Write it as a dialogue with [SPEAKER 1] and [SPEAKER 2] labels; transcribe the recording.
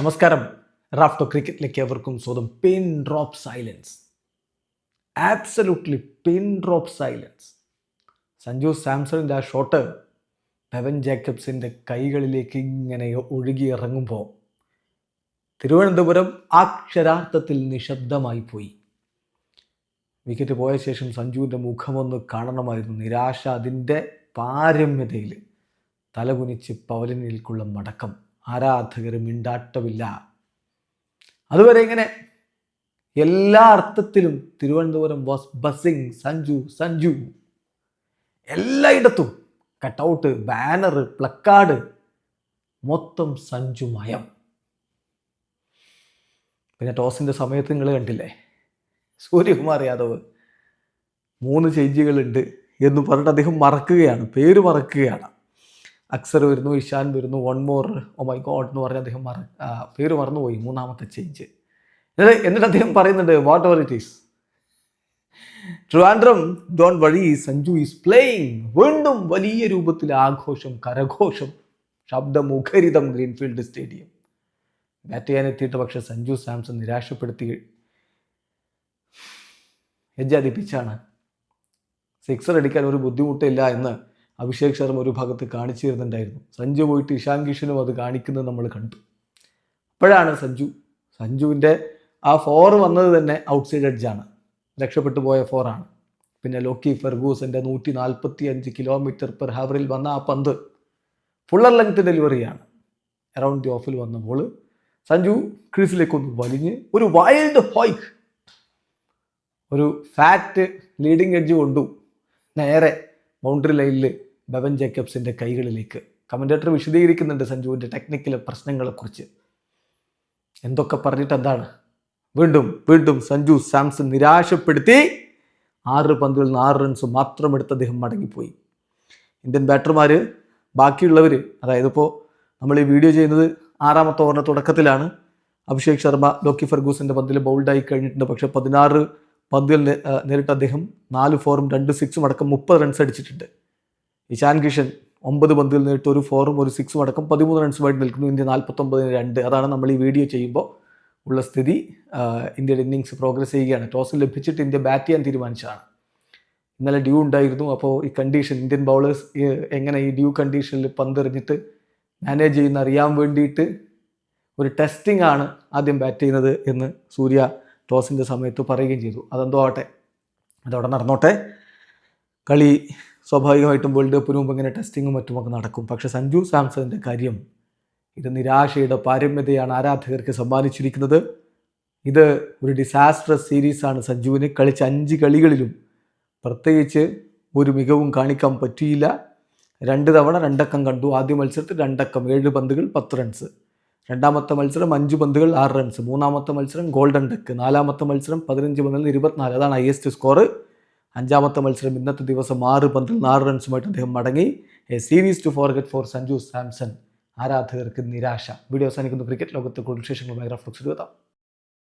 [SPEAKER 1] നമസ്കാരം. റാഫ്റ്റോ ക്രിക്കറ്റിലേക്ക് എവർക്കും സ്വന്തം. Pin drop silence, absolutely pin drop silence. Sanju സാംസണിൻ്റെ ആ ഷോട്ട് ബെവൻ ജേക്കബ്സിൻ്റെ കൈകളിലേക്ക് ഇങ്ങനെ ഒഴുകിയിറങ്ങുമ്പോൾ തിരുവനന്തപുരം അക്ഷരാർത്ഥത്തിൽ നിശബ്ദമായി പോയി. വിക്കറ്റ് പോയ ശേഷം സഞ്ജുവിൻ്റെ മുഖമൊന്ന് കാണണമായിരുന്നു. നിരാശ അതിൻ്റെ പാരമ്യതയിൽ തലകുനിച്ച് പവലിനിലേക്കുള്ള മടക്കം. ആരാധകർ മിണ്ടാട്ടമില്ല. അതുവരെ ഇങ്ങനെ എല്ലാ അർത്ഥത്തിലും തിരുവനന്തപുരം വാസ് ബസ്സിങ് സഞ്ജു സഞ്ജു. എല്ലായിടത്തും കട്ടൗട്ട്, ബാനർ, പ്ലക്കാർഡ്, മൊത്തം സഞ്ജുമയം. പിന്നെ ടോസിൻ്റെ സമയത്ത് നിങ്ങൾ കണ്ടില്ലേ, സൂര്യകുമാർ യാദവ് 3 ചേഞ്ചുകളുണ്ട് എന്ന് പറഞ്ഞിട്ട് അദ്ദേഹം മറക്കുകയാണ്, പേര് മറക്കുകയാണ്. അക്സർ വരുന്നു, ഇഷാൻ വരുന്നു, one more, oh my god എന്ന് പറഞ്ഞ് അദ്ദേഹം പേര് മറന്നുപോയി, 3ാമത്തെ ചേഞ്ച്. എന്നിട്ട് അദ്ദേഹം പറയുന്നുണ്ട്, what ever it is, Trivandrum don't worry, Sanju is playing. വീണ്ടും വലിയ രൂപത്തിൽ ആഘോഷം, കരഘോഷം, ശബ്ദമുഖരിതം ഗ്രീൻഫീൽഡ് സ്റ്റേഡിയം. ബാറ്റ് ചെയ്യാനെത്തിയിട്ട് പക്ഷേ സഞ്ജു സാംസൺ നിരാശപ്പെടുത്തി. എജ്ജാതി പിച്ചാണ്, സിക്സർ അടിക്കാൻ ഒരു ബുദ്ധിമുട്ടില്ല എന്ന് അഭിഷേക് ശർമ്മ ഒരു ഭാഗത്ത് കാണിച്ചു തരുന്നുണ്ടായിരുന്നു. സഞ്ജു പോയിട്ട് ഇഷാൻ കിഷനും അത് കാണിക്കുന്നത് നമ്മൾ കണ്ടു. അപ്പോഴാണ് സഞ്ജുവിൻ്റെ ആ 4 വന്നത് തന്നെ ഔട്ട്സൈഡ് എഡ്ജാണ്, രക്ഷപ്പെട്ടു പോയ 4ആണ്. പിന്നെ ലോക്കി ഫെർഗൂസൻ്റെ 145 km/h വന്ന ആ പന്ത് ഫുള്ളർ ലെങ്ത് ഡെലിവറിയാണ്. അറൗണ്ട് ദി ഓഫിൽ വന്ന ബോൾ സഞ്ജു ക്രീസിലേക്കൊന്ന് വലിഞ്ഞ് ഒരു വൈൽഡ് ഹോയ്ക്ക്, ഒരു ഫാറ്റ് ലീഡിങ് എഡ്ജ് കൊണ്ടു നേരെ ബൗണ്ടറി ലൈനിൽ ബെവൻ ജേക്കബ്സിൻ്റെ കൈകളിലേക്ക്. കമൻറ്റേറ്റർ വിശദീകരിക്കുന്നുണ്ട് സഞ്ജുവിൻ്റെ ടെക്നിക്കൽ പ്രശ്നങ്ങളെക്കുറിച്ച്. എന്തൊക്കെ പറഞ്ഞിട്ട് എന്താണ്, വീണ്ടും സഞ്ജു സാംസൺ നിരാശപ്പെടുത്തി. 6 പന്തുകളിൽ 6 റൺസ് മാത്രം എടുത്ത് അദ്ദേഹം മടങ്ങിപ്പോയി. ഇന്ത്യൻ ബാറ്റർമാർ ബാക്കിയുള്ളവർ, അതായത് ഇപ്പോൾ നമ്മൾ ഈ വീഡിയോ ചെയ്യുന്നത് 6ാമത്തെ ഓവറിൻ്റെ തുടക്കത്തിലാണ്. അഭിഷേക് ശർമ്മ ലോക്കി ഫെർഗൂസൻ്റെ പന്തിൽ ബൗൾഡായി കഴിഞ്ഞിട്ടുണ്ട്. പക്ഷേ 16 പന്തുകൾ നേരിട്ട് അദ്ദേഹം 4 4ഉം 2 6ഉം അടക്കം 30 റൺസ് അടിച്ചിട്ടുണ്ട്. ഇഷാൻ കിഷൻ 9 പന്തുകൾ നേരിട്ട് 1 4ഉം 1 6ഉം അടക്കം 13 റൺസുമായിട്ട് നിൽക്കുന്നു. ഇന്ത്യ 49-2. അതാണ് നമ്മൾ ഈ വീഡിയോ ചെയ്യുമ്പോൾ ഉള്ള സ്ഥിതി. ഇന്ത്യയുടെ ഇന്നിങ്സ് പ്രോഗ്രസ് ചെയ്യുകയാണ്. ടോസ് ലഭിച്ചിട്ട് ഇന്ത്യ ബാറ്റ് ചെയ്യാൻ തീരുമാനിച്ചതാണ്. ഇന്നലെ ഡ്യൂ ഉണ്ടായിരുന്നു. അപ്പോൾ ഈ കണ്ടീഷൻ, ഇന്ത്യൻ ബൗളേഴ്സ് എങ്ങനെ ഈ ഡ്യൂ കണ്ടീഷനിൽ പന്തെറിഞ്ഞിട്ട് മാനേജ് ചെയ്യുന്ന അറിയാൻ വേണ്ടിയിട്ട് ഒരു ടെസ്റ്റിംഗ് ആണ് ആദ്യം ബാറ്റ് ചെയ്യുന്നത് എന്ന് സൂര്യ ടോസിൻ്റെ സമയത്ത് പറയുകയും ചെയ്തു. അതെന്തോ ആവട്ടെ, അതവിടെ നടന്നോട്ടെ. കളി സ്വാഭാവികമായിട്ടും വേൾഡ് കപ്പിന് മുമ്പ് ഇങ്ങനെ ടെസ്റ്റിങ്ങും മറ്റുമൊക്കെ നടക്കും. പക്ഷേ സഞ്ജു സാംസണിൻ്റെ കാര്യം, ഇത് നിരാശയുടെ പാരമ്യതയാണ് ആരാധകർക്ക് സമ്മാനിച്ചിരിക്കുന്നത്. ഇത് ഒരു ഡിസാസ്ട്രസ് സീരീസാണ് സഞ്ജുവിന്. കളിച്ച 5 കളികളിലും പ്രത്യേകിച്ച് ഒരു മികവും കാണിക്കാൻ പറ്റിയില്ല. 2 തവണ 2 അക്കം കണ്ടു. ആദ്യ മത്സരത്തിൽ 2 അക്കം, 7 പന്തുകൾ 10 റൺസ്. 2ാമത്തെ മത്സരം 5 പന്തുകൾ 6 റൺസ്. 3ാമത്തെ മത്സരം ഗോൾഡൻ ഡക്ക്. 4ാമത്തെ മത്സരം 15 പന്തുകളിൽ 24, അതാണ് ഹയസ്റ്റ് സ്കോർ. 5ാമത്തെ മത്സരം ഇന്നത്തെ ദിവസം 6 പന്തിൽ 4 റൺസുമായിട്ട് അദ്ദേഹം മടങ്ങി. A series to forget for Sanju Samson. ആരാധകർക്ക് നിരാശ. വീഡിയോ അവസാനിക്കുന്നു. ക്രിക്കറ്റ് ലോകത്തെ കൂടുതൽ വിശേഷങ്ങളുമായി റാഫ്റ്റോ എത്താം.